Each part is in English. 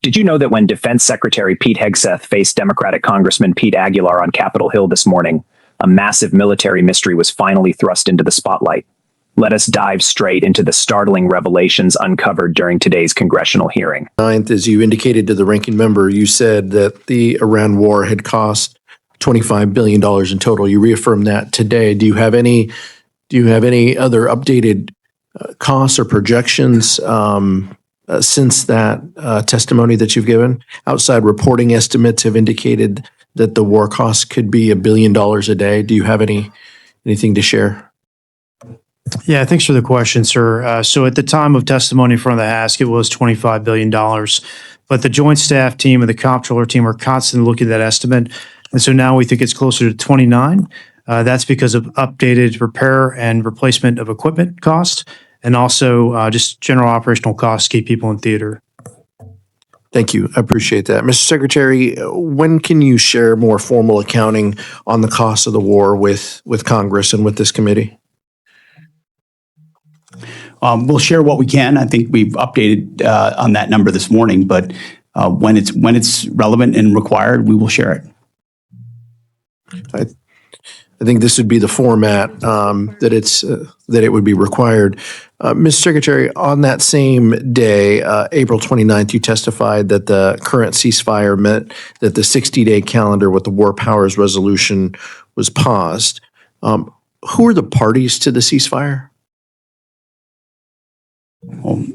Did you know that when Defense Secretary Pete Hegseth faced Democratic Congressman Pete Aguilar on Capitol Hill this morning, a massive military mystery was finally thrust into the spotlight? Let us dive straight into the startling revelations uncovered during today's congressional hearing. 9th, as you indicated to the ranking member, you said that the Iran war had cost $25 billion in total. You reaffirmed that today. Do you have any other updated costs or projections since that testimony that you've given? Outside reporting estimates have indicated that the war costs could be $1 billion a day. Do you have anything to share? Yeah, thanks for the question, sir. So at the time of testimony in front of the Ask, it was $25 billion. But the Joint Staff team and the Comptroller team are constantly looking at that estimate. And so now we think it's closer to 29. That's because of updated repair and replacement of equipment costs, and also just general operational costs to keep people in theater. Thank you. I appreciate that. Mr. Secretary, when can you share more formal accounting on the cost of the war with Congress and with this committee? We'll share what we can. I think we've updated on that number this morning, but when it's relevant and required, we will share it. I think this would be the format that it would be required. Mr. Secretary, on that same day, April 29th, you testified that the current ceasefire meant that the 60-day calendar with the War Powers Resolution was paused. Who are the parties to the ceasefire? Well,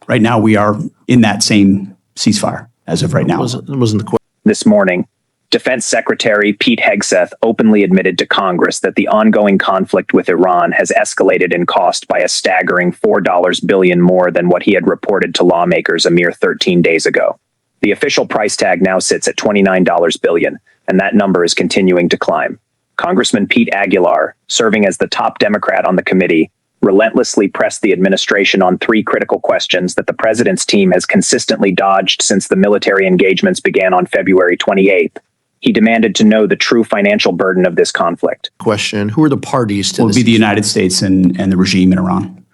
right now, we are in that same ceasefire as of right now. It wasn't the question. This morning, Defense Secretary Pete Hegseth openly admitted to Congress that the ongoing conflict with Iran has escalated in cost by a staggering $4 billion more than what he had reported to lawmakers a mere 13 days ago. The official price tag now sits at $29 billion, and that number is continuing to climb. Congressman Pete Aguilar, serving as the top Democrat on the committee, relentlessly pressed the administration on three critical questions that the president's team has consistently dodged since the military engagements began on February 28th. He demanded to know the true financial burden of this conflict. Question: who are the parties to Will be the United States and the regime in Iran.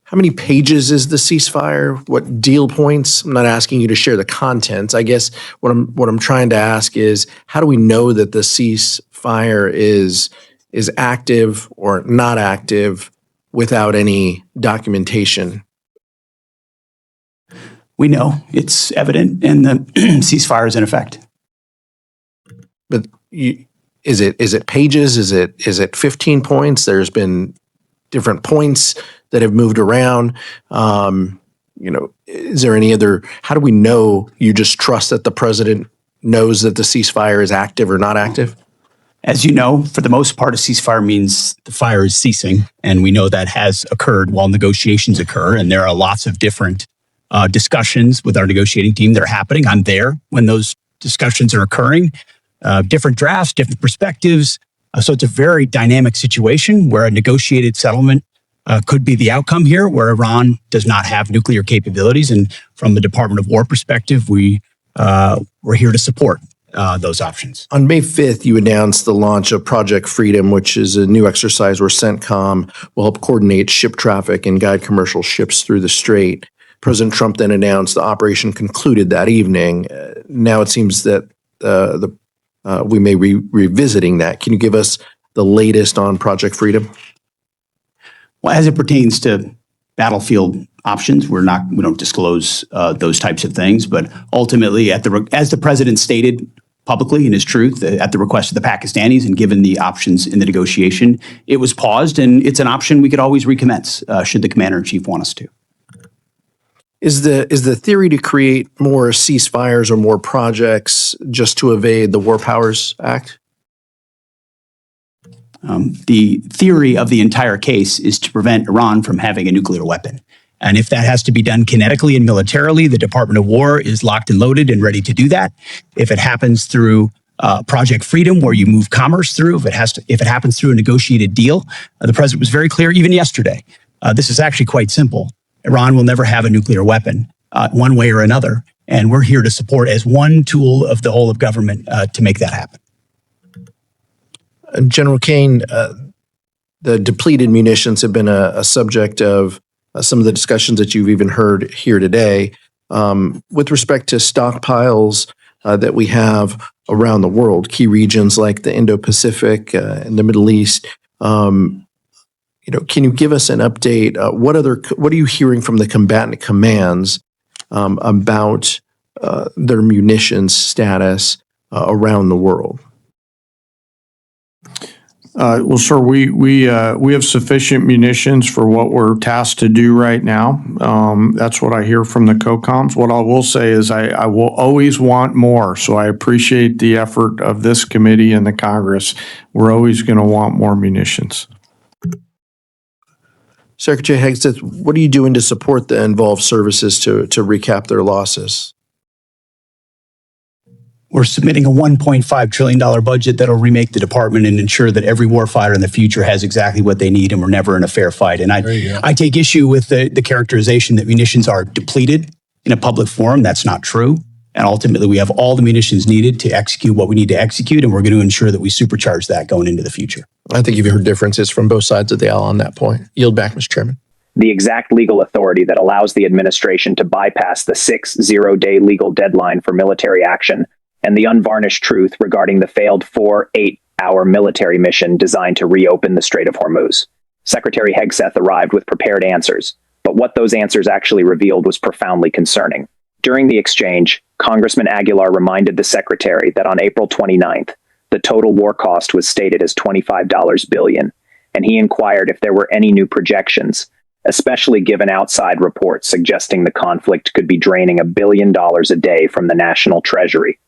How many pages is the ceasefire? What deal points? I'm not asking you to share the contents. I guess what I'm trying to ask is, how do we know that the ceasefire is active or not active without any documentation? We know it's evident, and the ceasefire is in effect. But is it pages? Is it 15 points? There's been different points that have moved around. Is there any other? How do we know you just trust that the president knows that the ceasefire is active or not active? As you know, for the most part, a ceasefire means the fire is ceasing, and we know that has occurred while negotiations occur, and there are lots of different discussions with our negotiating team that are happening. I'm there when those discussions are occurring, different drafts, different perspectives. So it's a very dynamic situation where a negotiated settlement could be the outcome here, where Iran does not have nuclear capabilities. And from the Department of War perspective, we're here to support those options. On May 5th, you announced the launch of Project Freedom, which is a new exercise where CENTCOM will help coordinate ship traffic and guide commercial ships through the Strait. President Trump then announced the operation concluded that evening. Now it seems that we may be revisiting that. Can you give us the latest on Project Freedom? Well, as it pertains to battlefield options, we don't disclose those types of things. But ultimately, as the president stated publicly in his truth, at the request of the Pakistanis and given the options in the negotiation, it was paused, and it's an option we could always recommence should the commander-in-chief want us to. Is the theory to create more ceasefires or more projects just to evade the War Powers Act? The theory of the entire case is to prevent Iran from having a nuclear weapon. And if that has to be done kinetically and militarily, the Department of War is locked and loaded and ready to do that. If it happens through Project Freedom, where you move commerce through, if it happens through a negotiated deal, the president was very clear even yesterday. This is actually quite simple. Iran will never have a nuclear weapon one way or another. And we're here to support as one tool of the whole of government to make that happen. General Kane, the depleted munitions have been a subject of some of the discussions that you've even heard here today with respect to stockpiles that we have around the world, key regions like the Indo-Pacific and the Middle East. Can you give us an update? What are you hearing from the combatant commands about their munitions status around the world? Well, sir, we have sufficient munitions for what we're tasked to do right now. That's what I hear from the COCOMs. What I will say is I will always want more. So I appreciate the effort of this committee and the Congress. We're always going to want more munitions. Secretary Hegseth, what are you doing to support the involved services to recap their losses? We're submitting a $1.5 trillion budget that'll remake the department and ensure that every warfighter in the future has exactly what they need, and we're never in a fair fight. And I take issue with the characterization that munitions are depleted in a public forum. That's not true. And ultimately, we have all the munitions needed to execute what we need to execute, and we're going to ensure that we supercharge that going into the future. I think you've heard differences from both sides of the aisle on that point. Yield back, Mr. Chairman. The exact legal authority that allows the administration to bypass the 60-day legal deadline for military action and the unvarnished truth regarding the failed 8-hour military mission designed to reopen the Strait of Hormuz. Secretary Hegseth arrived with prepared answers, but what those answers actually revealed was profoundly concerning. During the exchange, Congressman Aguilar reminded the Secretary that on April 29th, the total war cost was stated as $25 billion, and he inquired if there were any new projections, especially given outside reports suggesting the conflict could be draining $1 billion a day from the national treasury.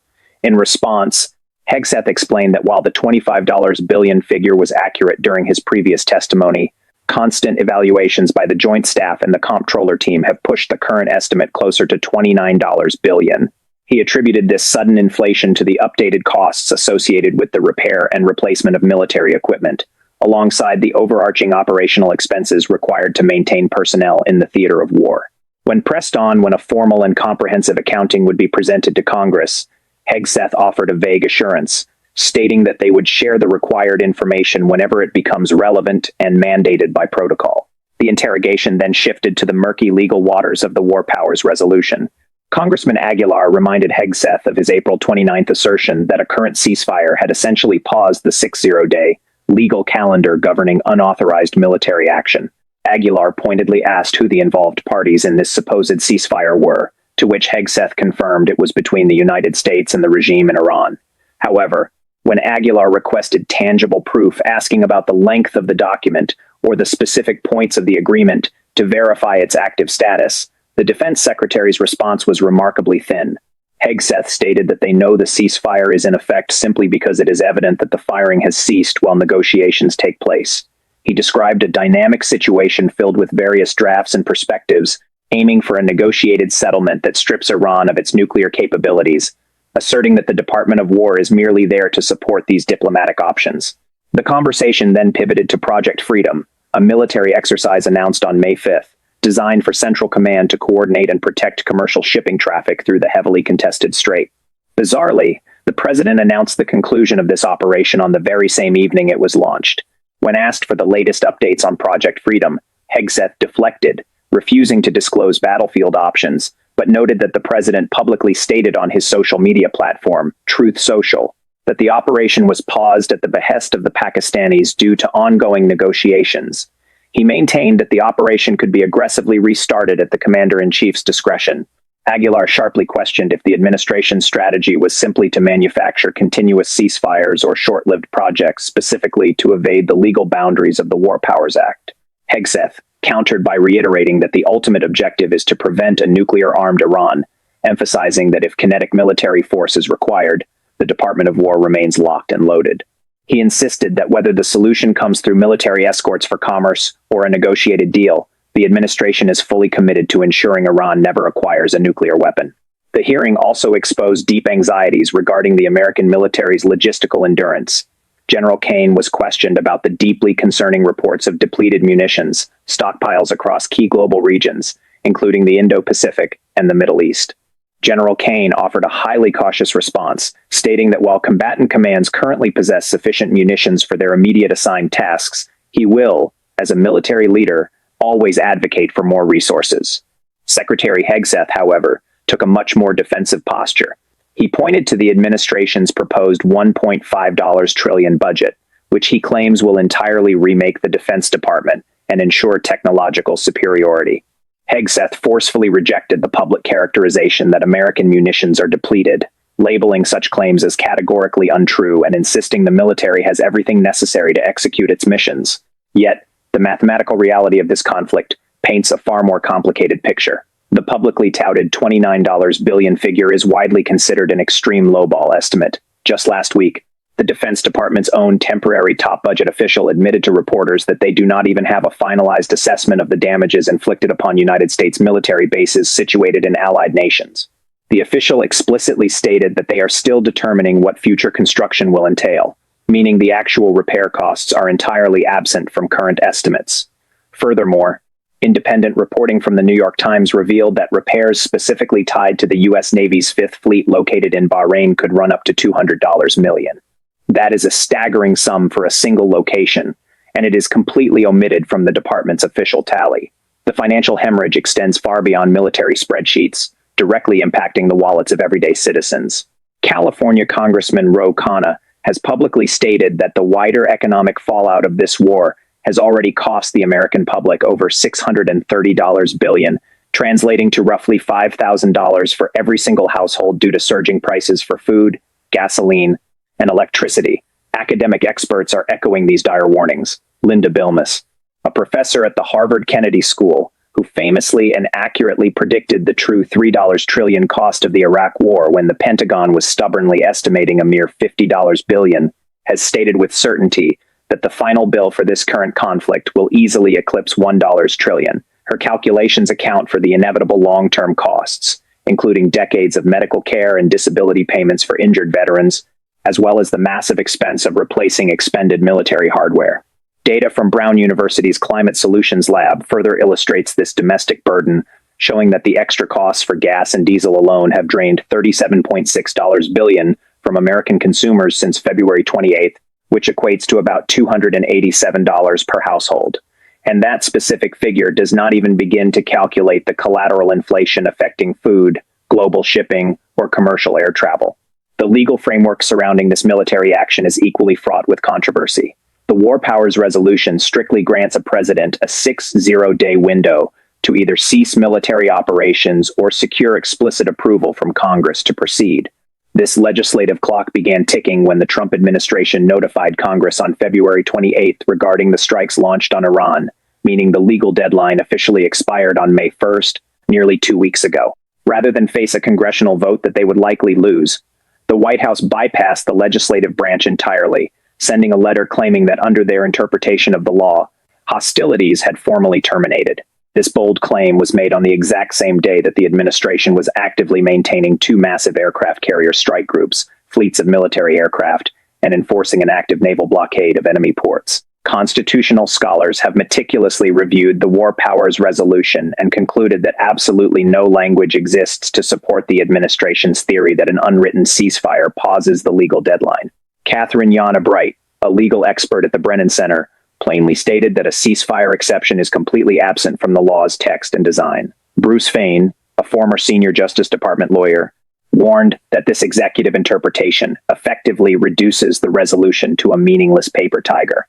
In response, Hegseth explained that while the $25 billion figure was accurate during his previous testimony, constant evaluations by the Joint Staff and the Comptroller team have pushed the current estimate closer to $29 billion. He attributed this sudden inflation to the updated costs associated with the repair and replacement of military equipment, alongside the overarching operational expenses required to maintain personnel in the theater of war. When pressed on when a formal and comprehensive accounting would be presented to Congress, Hegseth offered a vague assurance, stating that they would share the required information whenever it becomes relevant and mandated by protocol. The interrogation then shifted to the murky legal waters of the War Powers Resolution. Congressman Aguilar reminded Hegseth of his April 29th assertion that a current ceasefire had essentially paused the 60-day legal calendar governing unauthorized military action. Aguilar pointedly asked who the involved parties in this supposed ceasefire were, to which Hegseth confirmed it was between the United States and the regime in Iran. However, when Aguilar requested tangible proof asking about the length of the document or the specific points of the agreement to verify its active status, the Defense Secretary's response was remarkably thin. Hegseth stated that they know the ceasefire is in effect simply because it is evident that the firing has ceased while negotiations take place. He described a dynamic situation filled with various drafts and perspectives, aiming for a negotiated settlement that strips Iran of its nuclear capabilities, asserting that the Department of War is merely there to support these diplomatic options. The conversation then pivoted to Project Freedom, a military exercise announced on May 5th, designed for Central Command to coordinate and protect commercial shipping traffic through the heavily contested strait. Bizarrely, the president announced the conclusion of this operation on the very same evening it was launched. When asked for the latest updates on Project Freedom, Hegseth deflected, refusing to disclose battlefield options, but noted that the president publicly stated on his social media platform, Truth Social, that the operation was paused at the behest of the Pakistanis due to ongoing negotiations. He maintained that the operation could be aggressively restarted at the commander-in-chief's discretion. Aguilar sharply questioned if the administration's strategy was simply to manufacture continuous ceasefires or short-lived projects specifically to evade the legal boundaries of the War Powers Act. Hegseth countered by reiterating that the ultimate objective is to prevent a nuclear-armed Iran, emphasizing that if kinetic military force is required, the Department of War remains locked and loaded. He insisted that whether the solution comes through military escorts for commerce or a negotiated deal, the administration is fully committed to ensuring Iran never acquires a nuclear weapon. The hearing also exposed deep anxieties regarding the American military's logistical endurance. General Kane was questioned about the deeply concerning reports of depleted munitions, stockpiles across key global regions, including the Indo-Pacific and the Middle East. General Kane offered a highly cautious response, stating that while combatant commands currently possess sufficient munitions for their immediate assigned tasks, he will, as a military leader, always advocate for more resources. Secretary Hegseth, however, took a much more defensive posture. He pointed to the administration's proposed $1.5 trillion budget, which he claims will entirely remake the Defense Department and ensure technological superiority. Hegseth forcefully rejected the public characterization that American munitions are depleted, labeling such claims as categorically untrue and insisting the military has everything necessary to execute its missions. Yet, the mathematical reality of this conflict paints a far more complicated picture. The publicly touted $29 billion figure is widely considered an extreme lowball estimate. Just last week, the Defense Department's own temporary top budget official admitted to reporters that they do not even have a finalized assessment of the damages inflicted upon United States military bases situated in allied nations. The official explicitly stated that they are still determining what future construction will entail, meaning the actual repair costs are entirely absent from current estimates. Furthermore, independent reporting from the New York Times revealed that repairs specifically tied to the U.S. Navy's Fifth Fleet located in Bahrain could run up to $200 million. That is a staggering sum for a single location, and it is completely omitted from the department's official tally. The financial hemorrhage extends far beyond military spreadsheets, directly impacting the wallets of everyday citizens. California Congressman Ro Khanna has publicly stated that the wider economic fallout of this war has already cost the American public over $630 billion, translating to roughly $5,000 for every single household due to surging prices for food, gasoline, and electricity. Academic experts are echoing these dire warnings. Linda Bilmes, a professor at the Harvard Kennedy School, who famously and accurately predicted the true $3 trillion cost of the Iraq War when the Pentagon was stubbornly estimating a mere $50 billion, has stated with certainty that the final bill for this current conflict will easily eclipse $1 trillion. Her calculations account for the inevitable long-term costs, including decades of medical care and disability payments for injured veterans, as well as the massive expense of replacing expended military hardware. Data from Brown University's Climate Solutions Lab further illustrates this domestic burden, showing that the extra costs for gas and diesel alone have drained $37.6 billion from American consumers since February 28th, which equates to about $287 per household. And that specific figure does not even begin to calculate the collateral inflation affecting food, global shipping, or commercial air travel. The legal framework surrounding this military action is equally fraught with controversy. The War Powers Resolution strictly grants a president a 60-day window to either cease military operations or secure explicit approval from Congress to proceed. This legislative clock began ticking when the Trump administration notified Congress on February 28th regarding the strikes launched on Iran, meaning the legal deadline officially expired on May 1st, nearly 2 weeks ago. Rather than face a congressional vote that they would likely lose, the White House bypassed the legislative branch entirely, sending a letter claiming that under their interpretation of the law, hostilities had formally terminated. This bold claim was made on the exact same day that the administration was actively maintaining two massive aircraft carrier strike groups, fleets of military aircraft, and enforcing an active naval blockade of enemy ports. Constitutional scholars have meticulously reviewed the War Powers Resolution and concluded that absolutely no language exists to support the administration's theory that an unwritten ceasefire pauses the legal deadline. Catherine Yana Bright, a legal expert at the Brennan Center, plainly stated that a ceasefire exception is completely absent from the law's text and design. Bruce Fain, a former senior Justice Department lawyer, warned that this executive interpretation effectively reduces the resolution to a meaningless paper tiger.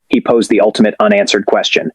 He posed the ultimate unanswered question.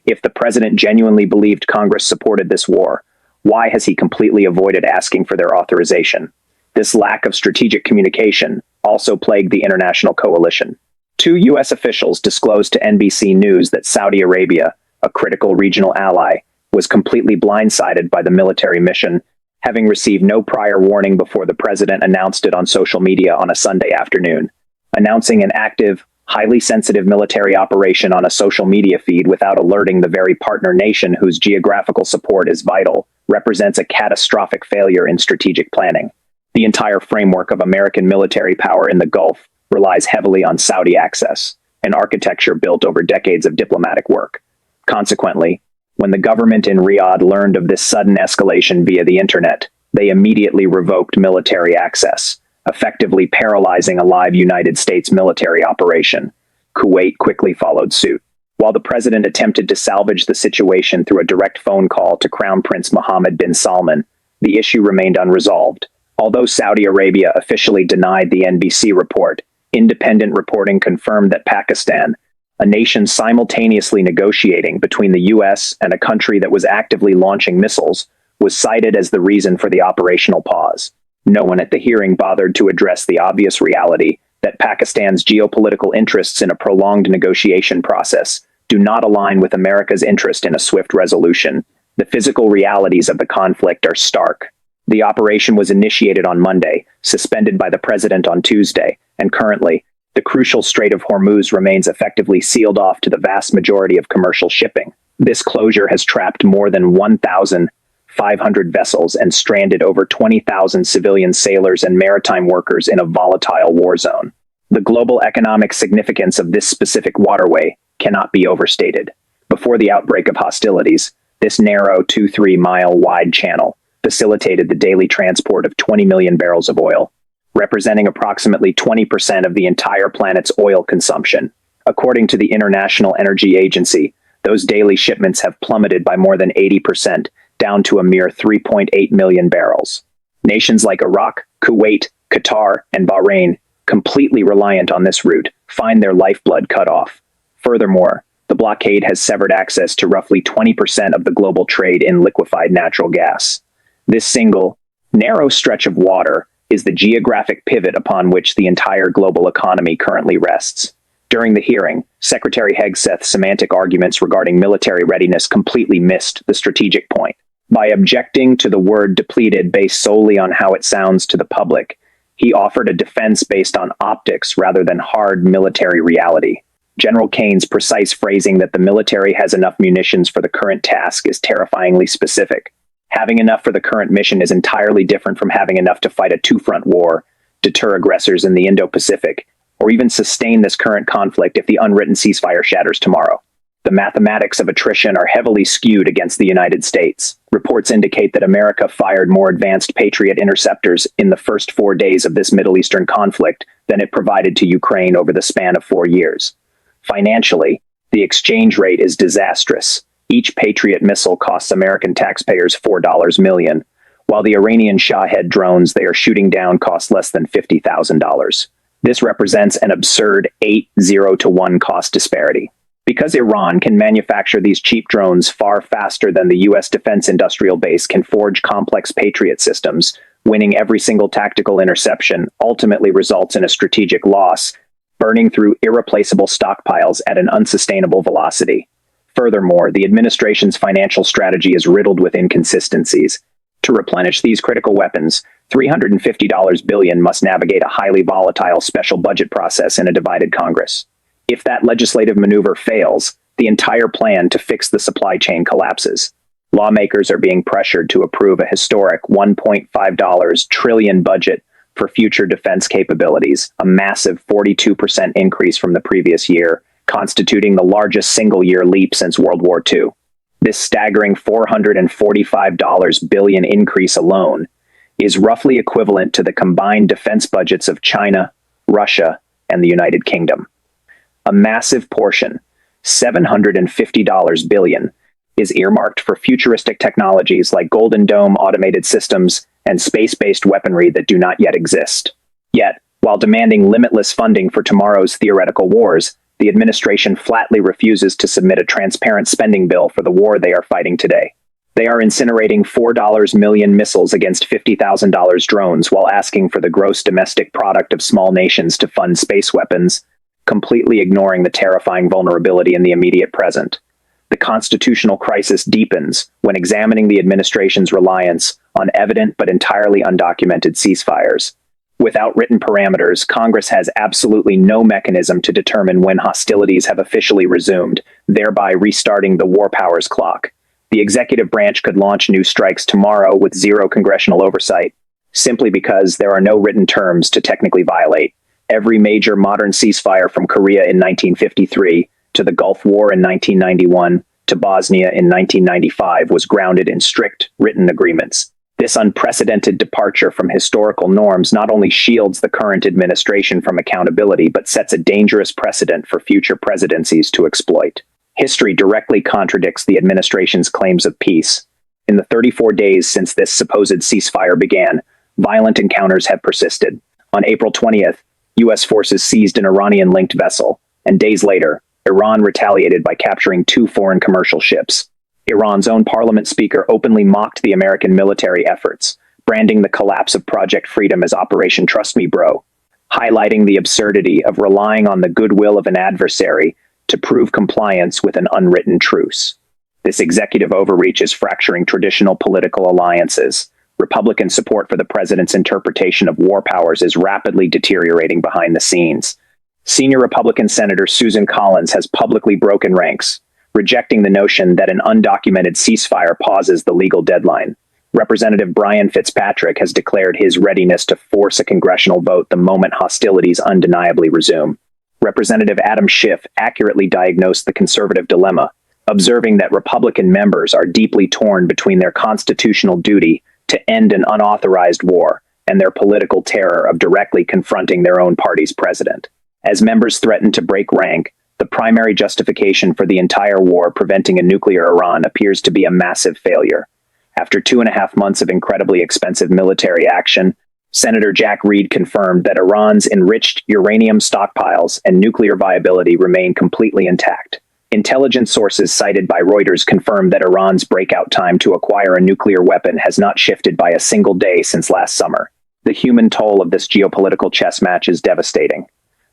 If the president genuinely believed Congress supported this war, why has he completely avoided asking for their authorization? This lack of strategic communication also plagued the international coalition. Two U.S. officials disclosed to NBC News that Saudi Arabia, a critical regional ally, was completely blindsided by the military mission, having received no prior warning before the president announced it on social media on a Sunday afternoon. Announcing an active, highly sensitive military operation on a social media feed without alerting the very partner nation whose geographical support is vital represents a catastrophic failure in strategic planning. The entire framework of American military power in the Gulf relies heavily on Saudi access, an architecture built over decades of diplomatic work. Consequently, when the government in Riyadh learned of this sudden escalation via the internet, they immediately revoked military access, effectively paralyzing a live United States military operation. Kuwait quickly followed suit. While the president attempted to salvage the situation through a direct phone call to Crown Prince Mohammed bin Salman, the issue remained unresolved. Although Saudi Arabia officially denied the NBC report, independent reporting confirmed that Pakistan, a nation simultaneously negotiating between the U.S. and a country that was actively launching missiles, was cited as the reason for the operational pause. No one at the hearing bothered to address the obvious reality that Pakistan's geopolitical interests in a prolonged negotiation process do not align with America's interest in a swift resolution. The physical realities of the conflict are stark. The operation was initiated on Monday, suspended by the president on Tuesday, and currently, the crucial Strait of Hormuz remains effectively sealed off to the vast majority of commercial shipping. This closure has trapped more than 1,500 vessels and stranded over 20,000 civilian sailors and maritime workers in a volatile war zone. The global economic significance of this specific waterway cannot be overstated. Before the outbreak of hostilities, this narrow 2-3-mile wide channel facilitated the daily transport of 20 million barrels of oil, representing approximately 20% of the entire planet's oil consumption. According to the International Energy Agency, those daily shipments have plummeted by more than 80%, down to a mere 3.8 million barrels. Nations like Iraq, Kuwait, Qatar, and Bahrain, completely reliant on this route, find their lifeblood cut off. Furthermore, the blockade has severed access to roughly 20% of the global trade in liquefied natural gas. This single, narrow stretch of water is the geographic pivot upon which the entire global economy currently rests. During the hearing, Secretary Hegseth's semantic arguments regarding military readiness completely missed the strategic point. By objecting to the word depleted based solely on how it sounds to the public, he offered a defense based on optics rather than hard military reality. General Kane's precise phrasing that the military has enough munitions for the current task is terrifyingly specific. Having enough for the current mission is entirely different from having enough to fight a two-front war, deter aggressors in the Indo-Pacific, or even sustain this current conflict if the unwritten ceasefire shatters tomorrow. The mathematics of attrition are heavily skewed against the United States. Reports indicate that America fired more advanced Patriot interceptors in the first 4 days of this Middle Eastern conflict than it provided to Ukraine over the span of 4 years. Financially, the exchange rate is disastrous. Each Patriot missile costs American taxpayers $4 million, while the Iranian Shahed drones they are shooting down cost less than $50,000. This represents an absurd 8-0-1 cost disparity. Because Iran can manufacture these cheap drones far faster than the U.S. defense industrial base can forge complex Patriot systems, winning every single tactical interception ultimately results in a strategic loss, burning through irreplaceable stockpiles at an unsustainable velocity. Furthermore, the administration's financial strategy is riddled with inconsistencies. To replenish these critical weapons, $350 billion must navigate a highly volatile special budget process in a divided Congress. If that legislative maneuver fails, the entire plan to fix the supply chain collapses. Lawmakers are being pressured to approve a historic $1.5 trillion budget for future defense capabilities, a massive 42% increase from the previous year, constituting the largest single-year leap since World War II. This staggering $445 billion increase alone is roughly equivalent to the combined defense budgets of China, Russia, and the United Kingdom. A massive portion, $750 billion, is earmarked for futuristic technologies like Golden Dome automated systems and space-based weaponry that do not yet exist. Yet, while demanding limitless funding for tomorrow's theoretical wars, the administration flatly refuses to submit a transparent spending bill for the war they are fighting today. They are incinerating $4 million missiles against $50,000 drones while asking for the gross domestic product of small nations to fund space weapons, completely ignoring the terrifying vulnerability in the immediate present. The constitutional crisis deepens when examining the administration's reliance on evident but entirely undocumented ceasefires. Without written parameters, Congress has absolutely no mechanism to determine when hostilities have officially resumed, thereby restarting the war powers clock. The executive branch could launch new strikes tomorrow with zero congressional oversight, simply because there are no written terms to technically violate. Every major modern ceasefire from Korea in 1953 to the Gulf War in 1991 to Bosnia in 1995 was grounded in strict written agreements. This unprecedented departure from historical norms not only shields the current administration from accountability, but sets a dangerous precedent for future presidencies to exploit. History directly contradicts the administration's claims of peace. In the 34 days since this supposed ceasefire began, violent encounters have persisted. On April 20th, U.S. forces seized an Iranian-linked vessel, and days later, Iran retaliated by capturing 2 foreign commercial ships. Iran's own parliament speaker openly mocked the American military efforts, branding the collapse of Project Freedom as Operation Trust Me Bro, highlighting the absurdity of relying on the goodwill of an adversary to prove compliance with an unwritten truce. This executive overreach is fracturing traditional political alliances. Republican support for the president's interpretation of war powers is rapidly deteriorating behind the scenes. Senior Republican Senator Susan Collins has publicly broken ranks, rejecting the notion that an undocumented ceasefire pauses the legal deadline. Representative Brian Fitzpatrick has declared his readiness to force a congressional vote the moment hostilities undeniably resume. Representative Adam Schiff accurately diagnosed the conservative dilemma, observing that Republican members are deeply torn between their constitutional duty to end an unauthorized war and their political terror of directly confronting their own party's president. As members threaten to break rank, the primary justification for the entire war preventing a nuclear Iran appears to be a massive failure. After 2.5 months of incredibly expensive military action, Senator Jack Reed confirmed that Iran's enriched uranium stockpiles and nuclear viability remain completely intact. Intelligence sources cited by Reuters confirmed that Iran's breakout time to acquire a nuclear weapon has not shifted by a single day since last summer. The human toll of this geopolitical chess match is devastating.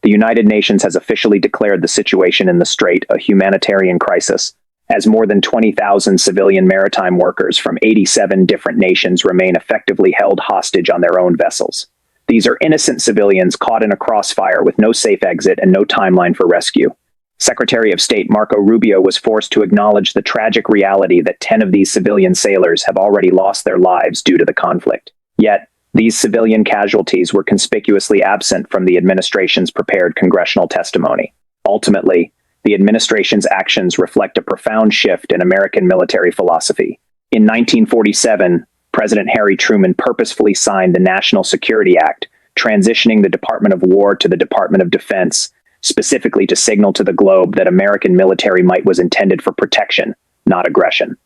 The United Nations has officially declared the situation in the Strait a humanitarian crisis, as more than 20,000 civilian maritime workers from 87 different nations remain effectively held hostage on their own vessels. These are innocent civilians caught in a crossfire with no safe exit and no timeline for rescue. Secretary of State Marco Rubio was forced to acknowledge the tragic reality that 10 of these civilian sailors have already lost their lives due to the conflict. Yet, these civilian casualties were conspicuously absent from the administration's prepared congressional testimony. Ultimately, the administration's actions reflect a profound shift in American military philosophy. In 1947, President Harry Truman purposefully signed the National Security Act, transitioning the Department of War to the Department of Defense, specifically to signal to the globe that American military might was intended for protection, not aggression.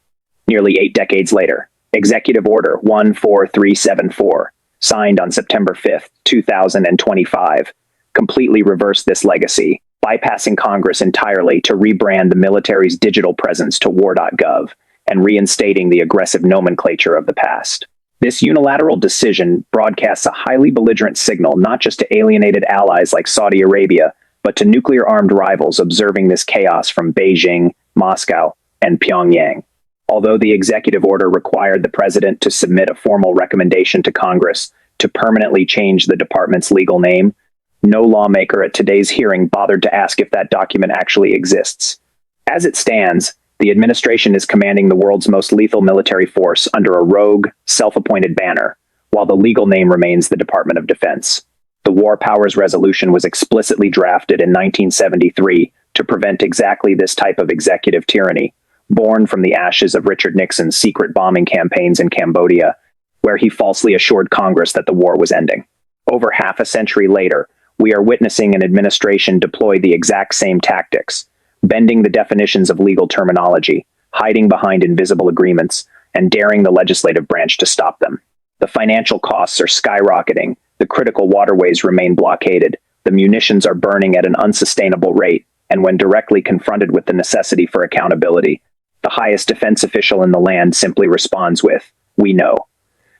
Nearly 8 decades later, Executive Order 14374, signed on September 5, 2025, completely reversed this legacy, bypassing Congress entirely to rebrand the military's digital presence to war.gov and reinstating the aggressive nomenclature of the past. This unilateral decision broadcasts a highly belligerent signal not just to alienated allies like Saudi Arabia, but to nuclear-armed rivals observing this chaos from Beijing, Moscow, and Pyongyang. Although the executive order required the president to submit a formal recommendation to Congress to permanently change the department's legal name, no lawmaker at today's hearing bothered to ask if that document actually exists. As it stands, the administration is commanding the world's most lethal military force under a rogue, self-appointed banner, while the legal name remains the Department of Defense. The War Powers Resolution was explicitly drafted in 1973 to prevent exactly this type of executive tyranny, born from the ashes of Richard Nixon's secret bombing campaigns in Cambodia, where he falsely assured Congress that the war was ending. Over half a century later, we are witnessing an administration deploy the exact same tactics, bending the definitions of legal terminology, hiding behind invisible agreements, and daring the legislative branch to stop them. The financial costs are skyrocketing, the critical waterways remain blockaded, the munitions are burning at an unsustainable rate, and when directly confronted with the necessity for accountability, the highest defense official in the land simply responds with, "We know."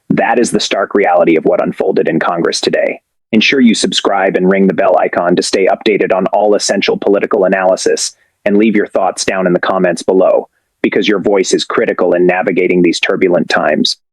That is the stark reality of what unfolded in Congress today. Ensure you subscribe and ring the bell icon to stay updated on all essential political analysis, and leave your thoughts down in the comments below, because your voice is critical in navigating these turbulent times.